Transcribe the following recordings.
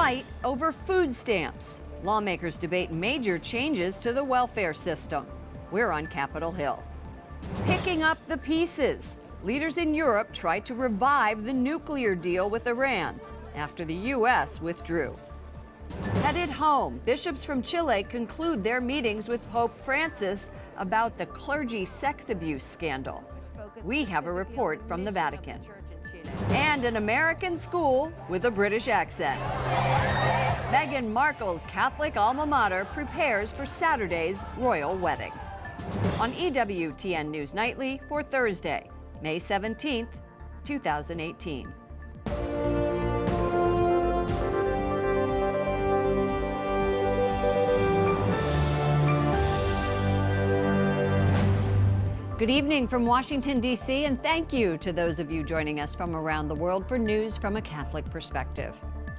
fight over food stamps. Lawmakers debate major changes to the welfare system. We're on Capitol Hill. Picking up the pieces. Leaders in Europe try to revive the nuclear deal with Iran after the U.S. withdrew. Headed home, bishops from Chile conclude their meetings with Pope Francis about the clergy sex abuse scandal. We have a report from the Vatican. And an American school with a British accent. Meghan Markle's Catholic alma mater prepares for Saturday's royal wedding. On EWTN News Nightly for Thursday, May 17th, 2018. Good evening from Washington, D.C., and thank you to those of you joining us from around the world for news from a Catholic perspective.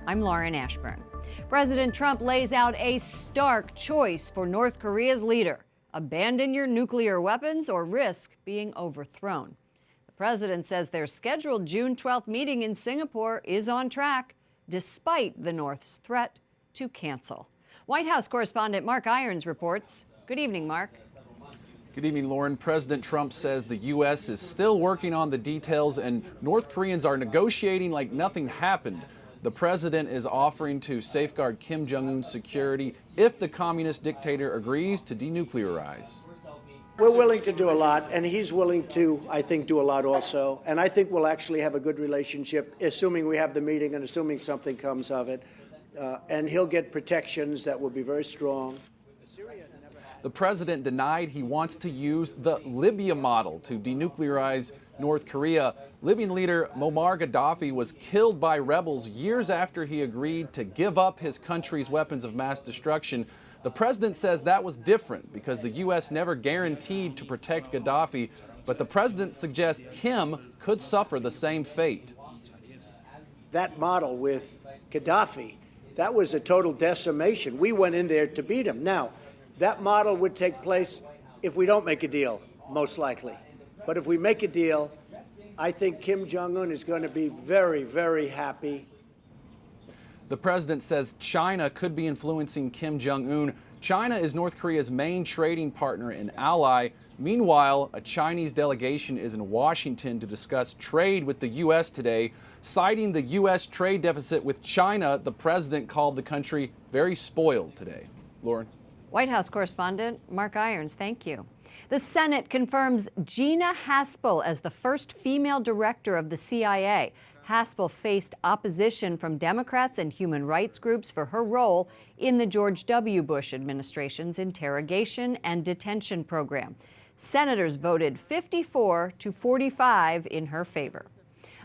I'm Lauren Ashburn. President Trump lays out a stark choice for North Korea's leader: abandon your nuclear weapons or risk being overthrown. The president says their scheduled June 12th meeting in Singapore is on track, despite the North's threat to cancel. White House correspondent Mark Irons reports. Good evening, Mark. Good evening, Lauren. President Trump says the U.S. is still working on the details and North Koreans are negotiating like nothing happened. The president is offering to safeguard Kim Jong-un's security if the communist dictator agrees to denuclearize. We're willing to do a lot, and he's willing to, I think, do a lot also. And I think we'll actually have a good relationship, assuming we have the meeting and assuming something comes of it. And he'll get protections that will be very strong. The president denied he wants to use the Libya model to denuclearize North Korea. Libyan leader Muammar Gaddafi was killed by rebels years after he agreed to give up his country's weapons of mass destruction. The president says that was different because the U.S. never guaranteed to protect Gaddafi, but the president suggests Kim could suffer the same fate. That model with Gaddafi, that was a total decimation. We went in there to beat him. Now, that model would take place if we don't make a deal, most likely. But if we make a deal, I think Kim Jong-un is going to be very, very happy. The president says China could be influencing Kim Jong-un. China is North Korea's main trading partner and ally. Meanwhile, a Chinese delegation is in Washington to discuss trade with the U.S. today. Citing the U.S. trade deficit with China, the president called the country very spoiled today. Lauren. White House correspondent Mark Irons, thank you. The Senate confirms Gina Haspel as the first female director of the CIA. Haspel faced opposition from Democrats and human rights groups for her role in the George W. Bush administration's interrogation and detention program. Senators voted 54 to 45 in her favor.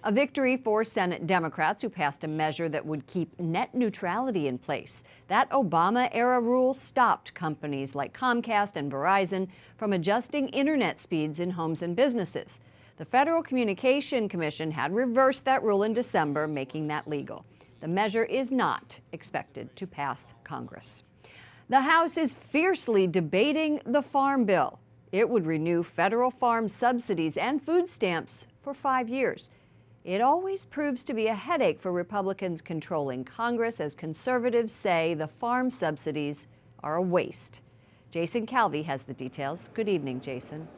A victory for Senate Democrats who passed a measure that would keep net neutrality in place. That Obama-era rule stopped companies like Comcast and Verizon from adjusting internet speeds in homes and businesses. The Federal Communication Commission had reversed that rule in December, making that legal. The measure is not expected to pass Congress. The House is fiercely debating the Farm Bill. It would renew federal farm subsidies and food stamps for 5 years. It always proves to be a headache for Republicans controlling Congress, as conservatives say the farm subsidies are a waste. Jason Calvi has the details. Good evening, Jason.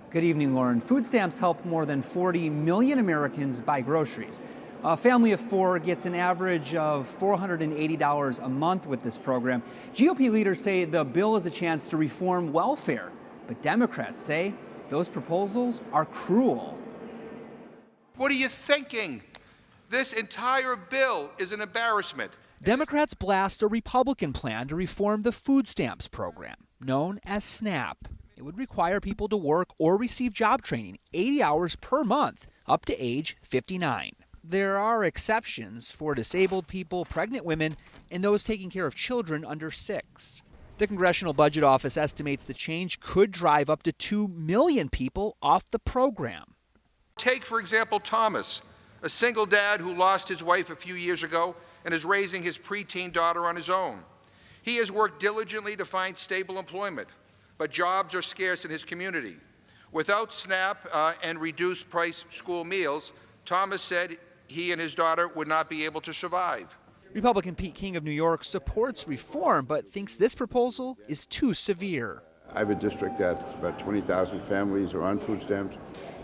Good evening, Lauren. Food stamps help more than 40 million Americans buy groceries. A family of four gets an average of $480 a month with this program. GOP leaders say the bill is a chance to reform welfare, but Democrats say those proposals are cruel. What are you thinking? This entire bill is an embarrassment. Democrats blast a Republican plan to reform the food stamps program, known as SNAP. It would require people to work or receive job training 80 hours per month up to age 59. There are exceptions for disabled people, pregnant women, and those taking care of children under 6. The Congressional Budget Office estimates the change could drive up to 2 million people off the program. Take, for example, Thomas, a single dad who lost his wife a few years ago and is raising his preteen daughter on his own. He has worked diligently to find stable employment, but jobs are scarce in his community. Without SNAP and reduced price school meals, Thomas said he and his daughter would not be able to survive. Republican Pete King of New York supports reform, but thinks this proposal is too severe. I have a district that about 20,000 families are on food stamps.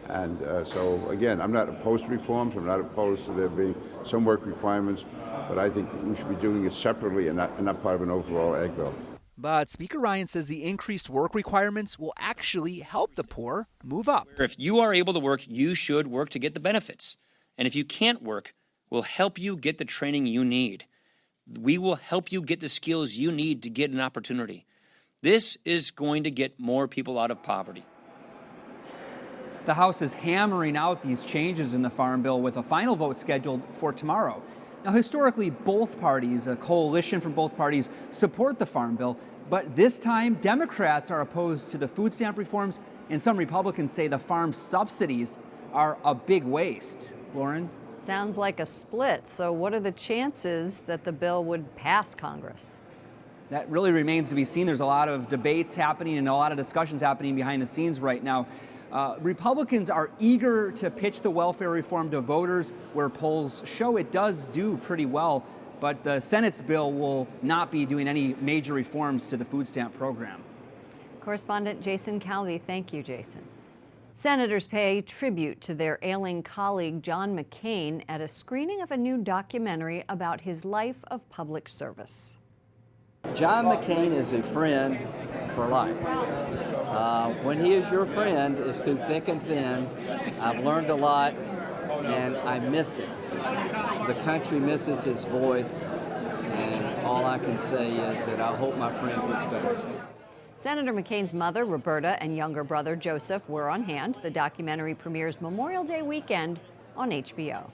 And so, again, I'm not opposed to reforms. I'm not opposed to there being some work requirements. But I think we should be doing it separately and not part of an overall ag bill. But Speaker Ryan says the increased work requirements will actually help the poor move up. If you are able to work, you should work to get the benefits. And if you can't work, we'll help you get the training you need. We will help you get the skills you need to get an opportunity. This is going to get more people out of poverty. The House is hammering out these changes in the Farm Bill with a final vote scheduled for tomorrow. Now, historically, both parties, a coalition from both parties, support the Farm Bill, but this time Democrats are opposed to the food stamp reforms, and some Republicans say the farm subsidies are a big waste. Lauren? Sounds like a split. So what are the chances that the bill would pass Congress? That really remains to be seen. There's a lot of debates happening and a lot of discussions happening behind the scenes right now. Republicans are eager to pitch the welfare reform to voters, where polls show it does do pretty well, but the Senate's bill will not be doing any major reforms to the food stamp program. Correspondent Jason Calvi. Thank you, Jason. Senators pay tribute to their ailing colleague John McCain at a screening of a new documentary about his life of public service. John McCain is a friend for life. When he is your friend, it's through thick and thin. I've learned a lot, and I miss him. The country misses his voice, and all I can say is that I hope my friend gets better. Senator McCain's mother, Roberta, and younger brother, Joseph, were on hand. The documentary premieres Memorial Day weekend on HBO.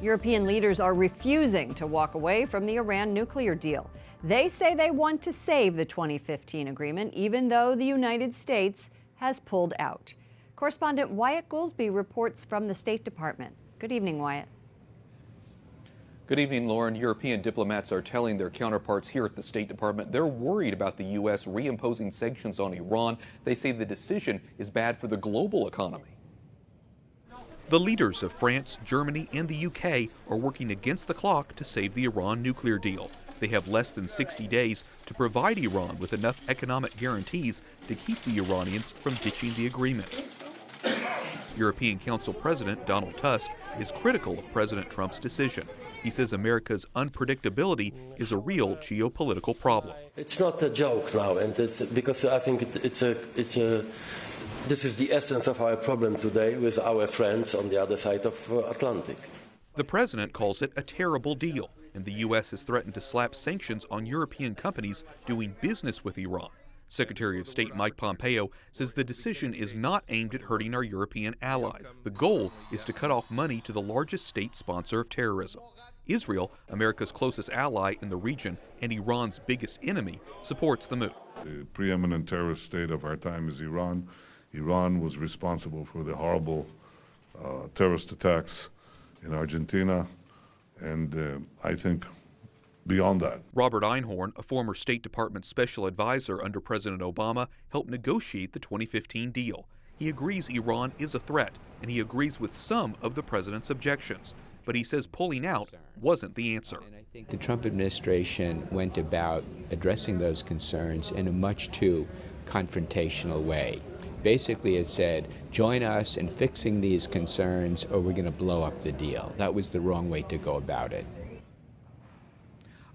European leaders are refusing to walk away from the Iran nuclear deal. They say they want to save the 2015 agreement, even though the United States has pulled out. Correspondent Wyatt Goolsbee reports from the State Department. Good evening, Wyatt. Good evening, Lauren. European diplomats are telling their counterparts here at the State Department they're worried about the U.S. reimposing sanctions on Iran. They say the decision is bad for the global economy. The leaders of France, Germany, and the UK are working against the clock to save the Iran nuclear deal. They have less than 60 days to provide Iran with enough economic guarantees to keep the Iranians from ditching the agreement. European Council President Donald Tusk is critical of President Trump's decision. He says America's unpredictability is a real geopolitical problem. It's not a joke now, and it's because I think this is the essence of our problem today with our friends on the other side of Atlantic. The president calls it a terrible deal, and the U.S. has threatened to slap sanctions on European companies doing business with Iran. Secretary of State Mike Pompeo says the decision is not aimed at hurting our European allies. The goal is to cut off money to the largest state sponsor of terrorism. Israel, America's closest ally in the region and Iran's biggest enemy, supports the move. The preeminent terrorist state of our time is Iran. Iran was responsible for the horrible terrorist attacks in Argentina, and I think beyond that. Robert Einhorn, a former State Department special advisor under President Obama, helped negotiate the 2015 deal. He agrees Iran is a threat, and he agrees with some of the president's objections. But he says pulling out wasn't the answer. And I think the Trump administration went about addressing those concerns in a much too confrontational way. Basically, it said, join us in fixing these concerns or we're going to blow up the deal. That was the wrong way to go about it.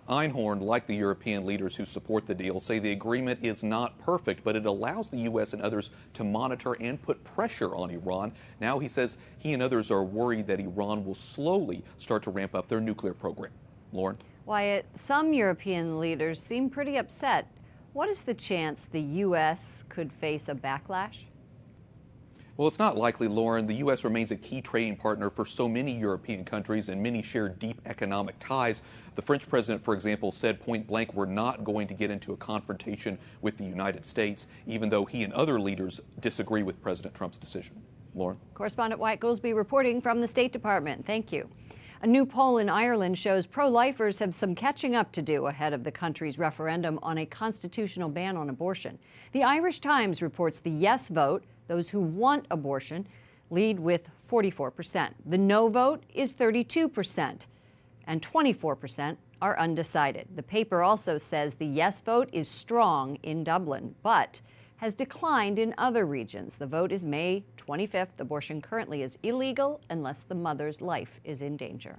Einhorn, like the European leaders who support the deal, say the agreement is not perfect, but it allows the U.S. and others to monitor and put pressure on Iran. Now he says he and others are worried that Iran will slowly start to ramp up their nuclear program. Lauren? Wyatt, some European leaders seem pretty upset. What is the chance the U.S. could face a backlash? Well, it's not likely, Lauren. The U.S. remains a key trading partner for so many European countries, and many share deep economic ties. The French president, for example, said point blank, we're not going to get into a confrontation with the United States, even though he and other leaders disagree with President Trump's decision. Lauren? Correspondent Wyatt Goolsbee reporting from the State Department. Thank you. A new poll in Ireland shows pro-lifers have some catching up to do ahead of the country's referendum on a constitutional ban on abortion. The Irish Times reports the yes vote, those who want abortion, lead with 44%. The no vote is 32%, and 24% are undecided. The paper also says the yes vote is strong in Dublin, but has declined in other regions. The vote is May 25th. Abortion currently is illegal unless the mother's life is in danger.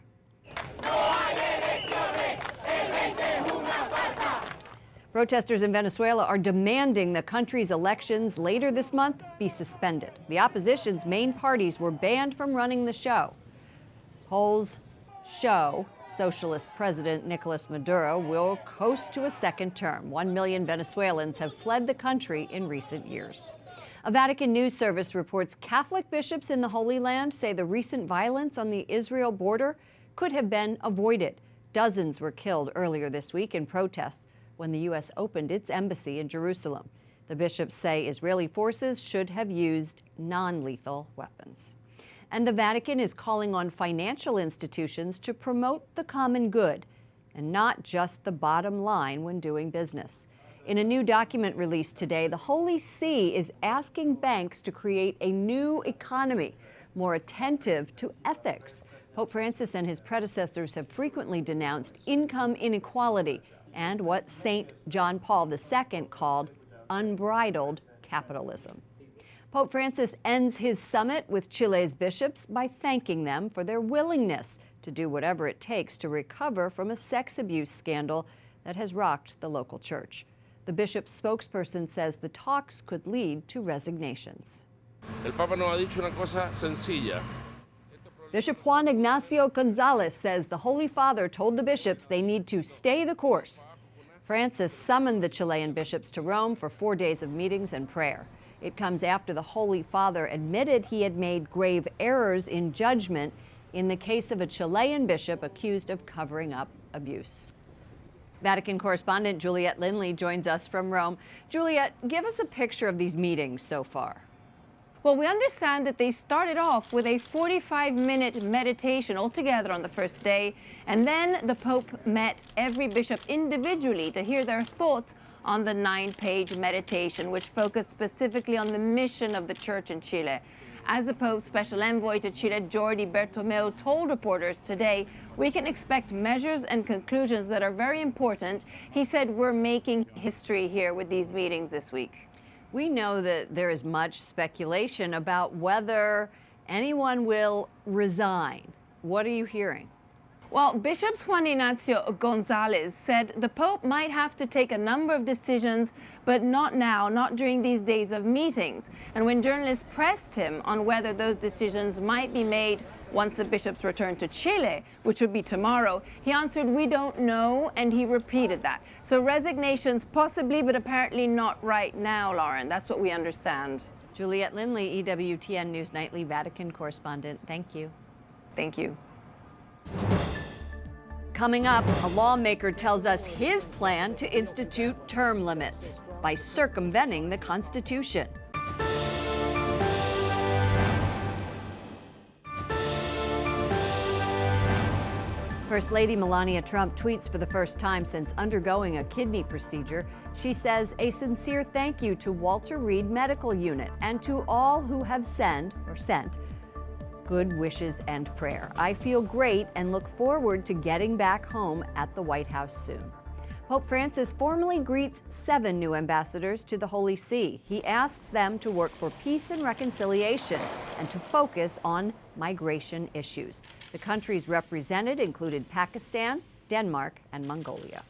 Protesters in Venezuela are demanding the country's elections later this month be suspended. The opposition's main parties were banned from running the show. Polls show Socialist President Nicolas Maduro will coast to a second term. 1 million Venezuelans have fled the country in recent years. A Vatican news service reports Catholic bishops in the Holy Land say the recent violence on the Israel border could have been avoided. Dozens were killed earlier this week in protests when the U.S. opened its embassy in Jerusalem. The bishops say Israeli forces should have used non-lethal weapons. And the Vatican is calling on financial institutions to promote the common good and not just the bottom line when doing business. In a new document released today, the Holy See is asking banks to create a new economy more attentive to ethics. Pope Francis and his predecessors have frequently denounced income inequality and what St. John Paul II called unbridled capitalism. Pope Francis ends his summit with Chile's bishops by thanking them for their willingness to do whatever it takes to recover from a sex abuse scandal that has rocked the local church. The bishop's spokesperson says the talks could lead to resignations. El Papa nos ha dicho una cosa sencilla. Bishop Juan Ignacio Gonzalez says the Holy Father told the bishops they need to stay the course. Francis summoned the Chilean bishops to Rome for 4 days of meetings and prayer. It comes after the Holy Father admitted he had made grave errors in judgment in the case of a Chilean bishop accused of covering up abuse. Vatican correspondent Juliette Lindley joins us from Rome. Juliette, give us a picture of these meetings so far. Well, we understand that they started off with a 45-minute meditation altogether on the first day, and then the Pope met every bishop individually to hear their thoughts on the 9-page meditation, which focused specifically on the mission of the Church in Chile. As the Pope's special envoy to Chile, Jordi Bertomeu, told reporters today, we can expect measures and conclusions that are very important. He said we're making history here with these meetings this week. We know that there is much speculation about whether anyone will resign. What are you hearing? Well, Bishop Juan Ignacio Gonzalez said the Pope might have to take a number of decisions, but not now, not during these days of meetings. And when journalists pressed him on whether those decisions might be made once the bishops return to Chile, which would be tomorrow, he answered, we don't know, and he repeated that. So resignations possibly, but apparently not right now, Lauren. That's what we understand. Juliette Lindley, EWTN News Nightly Vatican correspondent. Thank you. Thank you. Coming up, a lawmaker tells us his plan to institute term limits by circumventing the Constitution. First Lady Melania Trump tweets for the first time since undergoing a kidney procedure. She says a sincere thank you to Walter Reed Medical Unit and to all who have sent good wishes and prayer. I feel great and look forward to getting back home at the White House soon. Pope Francis formally greets 7 new ambassadors to the Holy See. He asks them to work for peace and reconciliation and to focus on migration issues. The countries represented included Pakistan, Denmark, and Mongolia.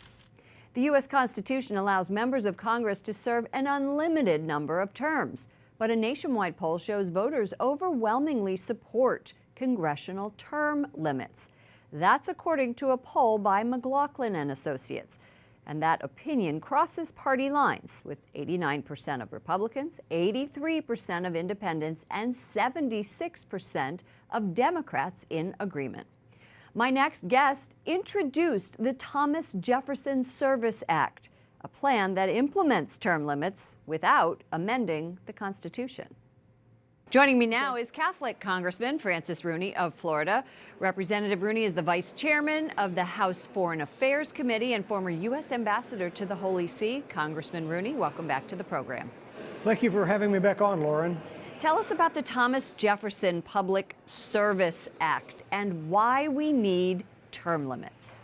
The U.S. Constitution allows members of Congress to serve an unlimited number of terms, but a nationwide poll shows voters overwhelmingly support congressional term limits. That's according to a poll by McLaughlin and Associates. And that opinion crosses party lines, with 89% of Republicans, 83% of independents, and 76% of Democrats in agreement. My next guest introduced the Thomas Jefferson Service Act, a plan that implements term limits without amending the Constitution. Joining me now is Catholic Congressman Francis Rooney of Florida. Representative Rooney is the Vice Chairman of the House Foreign Affairs Committee and former U.S. Ambassador to the Holy See. Congressman Rooney, welcome back to the program. Thank you for having me back on, Lauren. Tell us about the Thomas Jefferson Public Service Act and why we need term limits.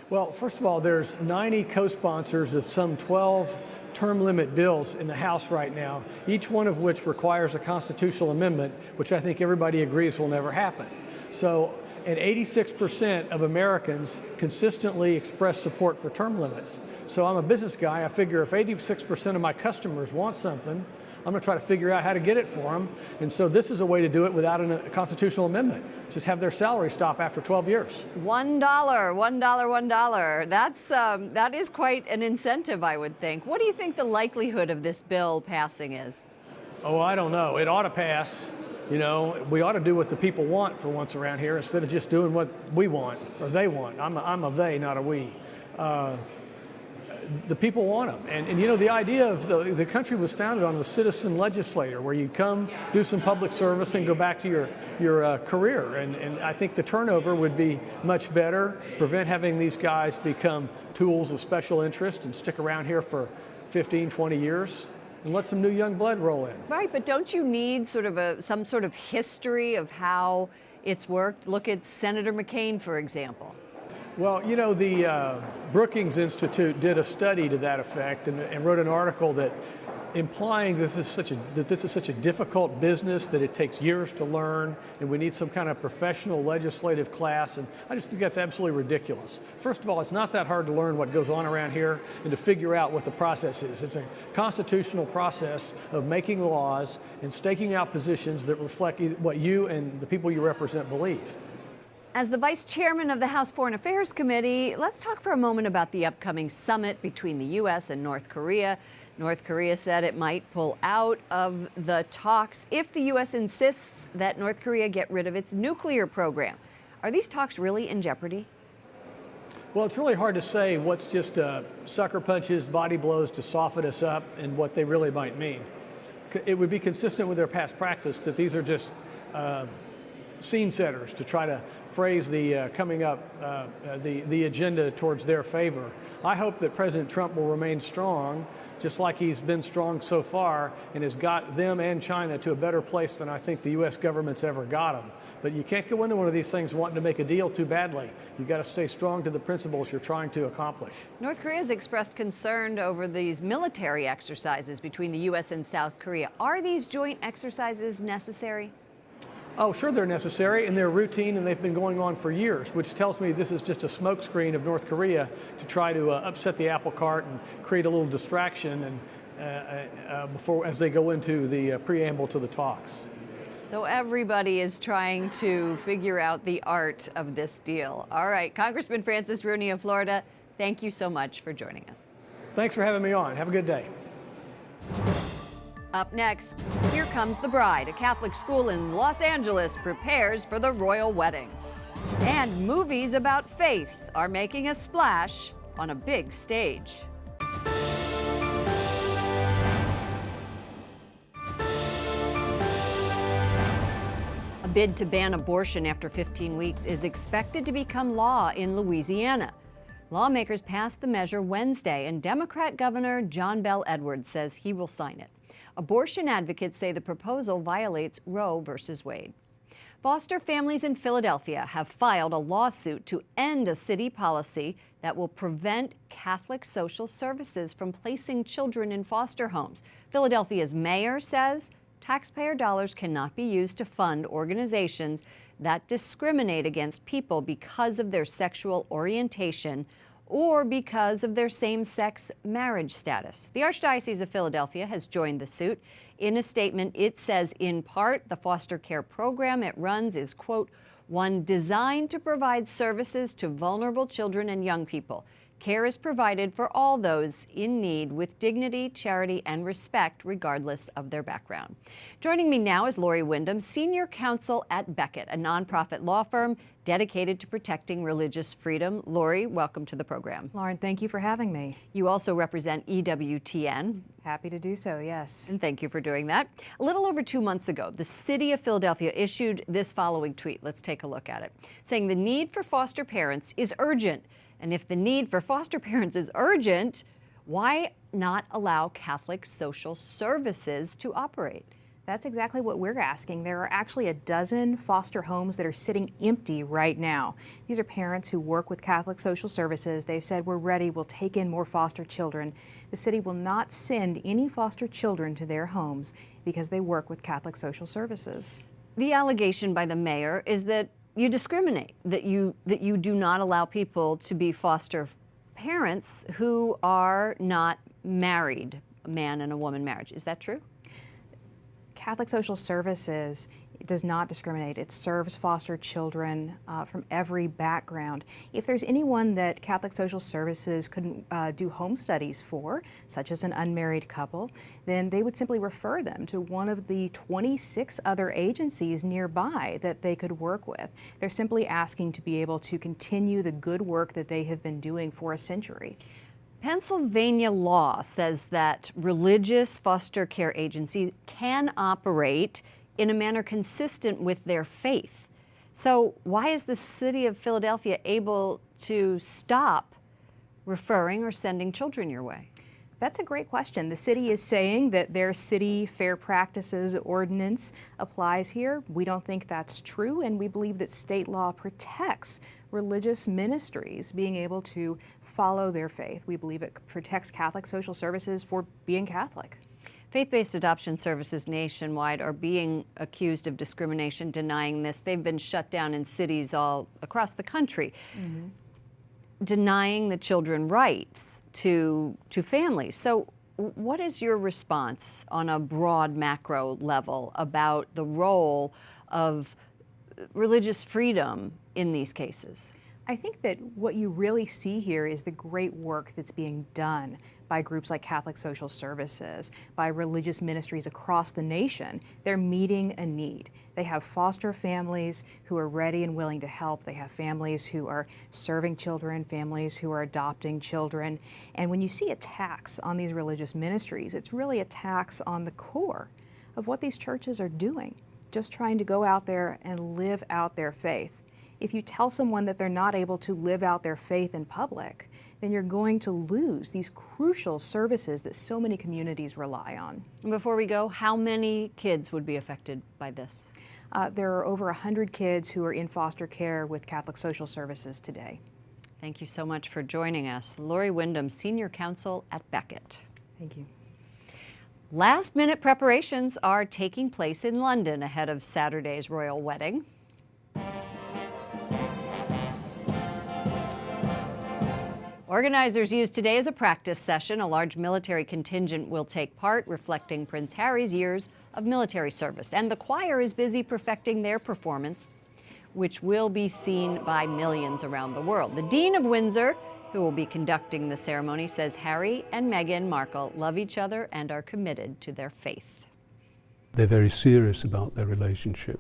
Well, first of all, there's 90 co-sponsors of some 12 term limit bills in the House right now, each one of which requires a constitutional amendment, which I think everybody agrees will never happen. So, and 86% of Americans consistently express support for term limits. So I'm a business guy. I figure if 86% of my customers want something, I'm going to try to figure out how to get it for them. And so this is a way to do it without a constitutional amendment. Just have their salary stop after 12 years. $1, $1. That is quite an incentive, I would think. What do you think the likelihood of this bill passing is? Oh, I don't know. It ought to pass. You know, we ought to do what the people want for once around here instead of just doing what we want or they want. I'm a they, not a we. The people want them. And you know, the idea of the country was founded on the citizen legislator, where you come, do some public service, and go back to your career. And I think the turnover would be much better, prevent having these guys become tools of special interest and stick around here for 15, 20 years. And let some new young blood roll in. Right, but don't you need sort of some sort of history of how it's worked? Look at Senator McCain, for example. Well, you know, the Brookings Institute did a study to that effect and wrote an article that implying that this is such a difficult business that it takes years to learn, and we need some kind of professional legislative class. And I just think that's absolutely ridiculous. First of all, it's not that hard to learn what goes on around here and to figure out what the process is. It's a constitutional process of making laws and staking out positions that reflect what you and the people you represent believe. As the vice chairman of the House Foreign Affairs Committee, let's talk for a moment about the upcoming summit between the U.S. and North Korea. North Korea said it might pull out of the talks if the U.S. insists that North Korea get rid of its nuclear program. Are these talks really in jeopardy? Well, it's really hard to say what's just sucker punches, body blows to soften us up, and what they really might mean. It would be consistent with their past practice that these are just scene setters to try to phrase the coming up, the agenda towards their favor. I hope that President Trump will remain strong, just like he's been strong so far, and has got them and China to a better place than I think the U.S. government's ever got them. But you can't go into one of these things wanting to make a deal too badly. You've got to stay strong to the principles you're trying to accomplish. North Korea has expressed concern over these military exercises between the U.S. and South Korea. Are these joint exercises necessary? Oh, sure, they're necessary, and they're routine, and they've been going on for years, which tells me this is just a smokescreen of North Korea to try to upset the apple cart and create a little distraction before as they go into the preamble to the talks. So everybody is trying to figure out the art of this deal. All right, Congressman Francis Rooney of Florida, thank you so much for joining us. Thanks for having me on. Have a good day. Up next, here comes the bride. A Catholic school in Los Angeles prepares for the royal wedding. And movies about faith are making a splash on a big stage. A bid to ban abortion after 15 weeks is expected to become law in Louisiana. Lawmakers passed the measure Wednesday, and Democrat Governor John Bel Edwards says he will sign it. Abortion advocates say the proposal violates Roe v. Wade. Foster families in Philadelphia have filed a lawsuit to end a city policy that will prevent Catholic social services from placing children in foster homes. Philadelphia's mayor says taxpayer dollars cannot be used to fund organizations that discriminate against people because of their sexual orientation or because of their same-sex marriage status. The Archdiocese of Philadelphia has joined the suit. In a statement, it says, in part, the foster care program it runs is, quote, one designed to provide services to vulnerable children and young people. Care is provided for all those in need with dignity, charity, and respect, regardless of their background. Joining me now is Lori Wyndham, Senior Counsel at Beckett, a nonprofit law firm dedicated to protecting religious freedom. Lori, welcome to the program. Lauren, thank you for having me. You also represent EWTN. Happy to do so, yes. And thank you for doing that. A little over 2 months ago, the city of Philadelphia issued this following tweet. Let's take a look at it. Saying the need for foster parents is urgent. And if the need for foster parents is urgent, why not allow Catholic social services to operate? That's exactly what we're asking. There are actually a dozen foster homes that are sitting empty right now. These are parents who work with Catholic Social Services. They've said, we're ready, we'll take in more foster children. The city will not send any foster children to their homes because they work with Catholic Social Services. The allegation by the mayor is that you discriminate, that you do not allow people to be foster parents who are not married, a man and a woman marriage. Is that true? Catholic Social Services does not discriminate. It serves foster children from every background. If there's anyone that Catholic Social Services couldn't do home studies for, such as an unmarried couple, then they would simply refer them to one of the 26 other agencies nearby that they could work with. They're simply asking to be able to continue the good work that they have been doing for a century. Pennsylvania law says that religious foster care agencies can operate in a manner consistent with their faith. So why is the city of Philadelphia able to stop referring or sending children your way? That's a great question. The city is saying that their city fair practices ordinance applies here. We don't think that's true, and we believe that state law protects religious ministries being able to follow their faith. We believe it protects Catholic Social Services for being Catholic. Faith-based adoption services nationwide are being accused of discrimination, denying this. They've been shut down in cities all across the country, denying the children rights to families. So what is your response on a broad macro level about the role of religious freedom in these cases? I think that what you really see here is the great work that's being done by groups like Catholic Social Services, by religious ministries across the nation. They're meeting a need. They have foster families who are ready and willing to help. They have families who are serving children, families who are adopting children. And when you see attacks on these religious ministries, it's really attacks on the core of what these churches are doing, just trying to go out there and live out their faith. If you tell someone that they're not able to live out their faith in public, then you're going to lose these crucial services that so many communities rely on. And before we go, how many kids would be affected by this? There are over 100 kids who are in foster care with Catholic Social Services today. Thank you so much for joining us. Lori Wyndham, Senior Counsel at Beckett. Thank you. Last-minute preparations are taking place in London ahead of Saturday's royal wedding. Organizers used today as a practice session. A large military contingent will take part, reflecting Prince Harry's years of military service. And the choir is busy perfecting their performance, which will be seen by millions around the world. The Dean of Windsor, who will be conducting the ceremony, says Harry and Meghan Markle love each other and are committed to their faith. They're very serious about their relationship,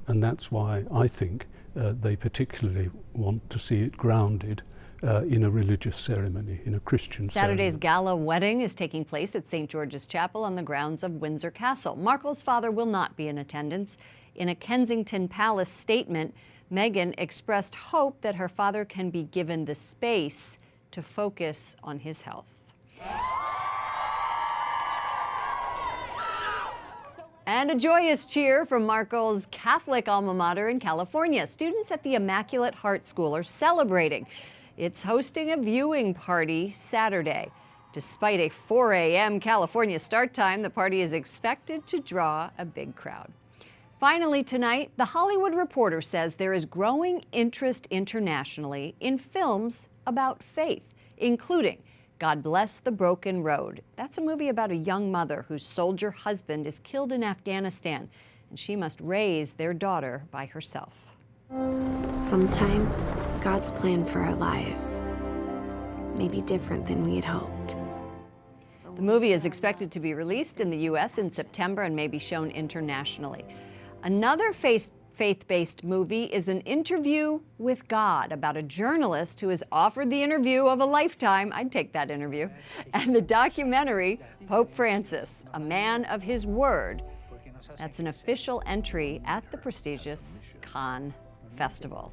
and that's why I think they particularly want to see it grounded in a religious ceremony, in a Christian Saturday's ceremony. gala wedding is taking place at St. George's Chapel on the grounds of Windsor Castle. Markle's father will not be in attendance. In a Kensington Palace statement, Meghan expressed hope that her father can be given the space to focus on his health. And a joyous cheer from Markle's Catholic alma mater in California. Students at the Immaculate Heart School are celebrating. It's hosting a viewing party Saturday. Despite a 4 a.m. California start time, the party is expected to draw a big crowd. Finally tonight, The Hollywood Reporter says there is growing interest internationally in films about faith, including God Bless the Broken Road. That's a movie about a young mother whose soldier husband is killed in Afghanistan, and she must raise their daughter by herself. Sometimes God's plan for our lives may be different than we had hoped. The movie is expected to be released in the U.S. in September and may be shown internationally. Another faith-based movie is An Interview with God, about a journalist who is offered the interview of a lifetime. I'd take that interview. And the documentary, Pope Francis, A Man of His Word. That's an official entry at the prestigious Cannes Festival.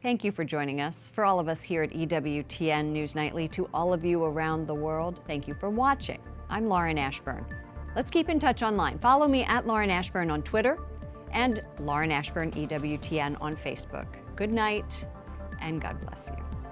Thank you for joining us. For all of us here at EWTN News Nightly, to all of you around the world, thank you for watching. I'm Lauren Ashburn. Let's keep in touch online. Follow me at Lauren Ashburn on Twitter and Lauren Ashburn EWTN on Facebook. Good night and God bless you.